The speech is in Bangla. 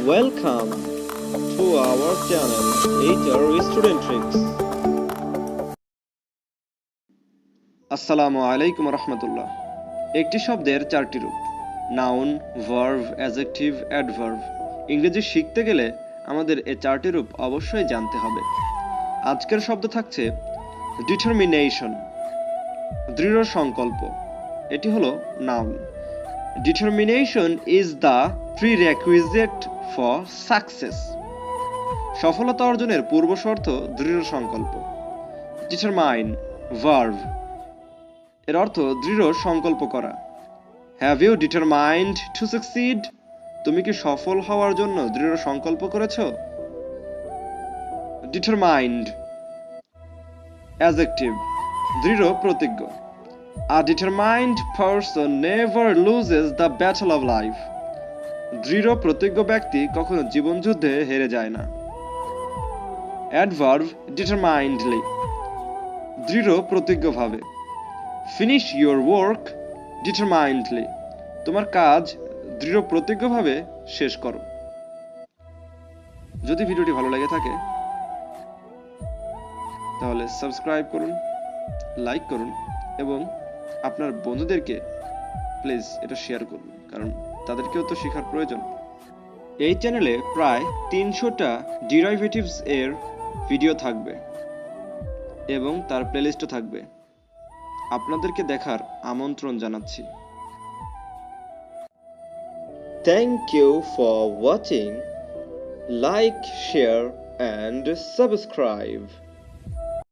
Welcome to our channel HR Student Tricks. আসসালামু আলাইকুম রহমতুল্লাহ। একটি শব্দের চারটি রূপ, নাউন, ভার্ব, অ্যাডজেক্টিভ, অ্যাডভার্ব। ইংরেজি শিখতে গেলে আমাদের এই চারটি রূপ অবশ্যই জানতে হবে। আজকের শব্দ থাকছে ডিটারমিনেশন, দৃঢ় সংকল্প। এটি হলো noun. Determination is the prerequisite for success. সফলতা অর্জনের পূর্বশর্ত দৃঢ় সংকল্প। Determine, verb, এর অর্থ দৃঢ় সংকল্প করা। Have you determined to succeed? তুমি কি সফল হওয়ার জন্য দৃঢ় সংকল্প করেছো? Determined, adjective, দৃঢ় প্রতিজ্ঞ। A determined person never loses the battle of life. দৃঢ় প্রতিজ্ঞ ব্যক্তি কখনো জীবনযুদ্ধে হেরে যায় না। Adverb, determinedly, দৃঢ় প্রতিজ্ঞভাবে। Finish your work determinedly. তোমার কাজ দৃঢ় প্রতিজ্ঞভাবে শেষ করো। যদি ভিডিওটি ভালো লেগে থাকে তাহলে সাবস্ক্রাইব করুন, লাইক করুন এবং আপনার বন্ধুদেরকে প্লিজ এটা শেয়ার করুন, কারণ তাদেরকেও তো শেখার প্রয়োজন। এই চ্যানেলে প্রায় 300টা ডেরিভেটিভস এর ভিডিও থাকবে এবং তার প্লেলিস্টও থাকবে। আপনাদেরকে দেখার আমন্ত্রণ জানাচ্ছি। Thank you for watching. Like, share and subscribe.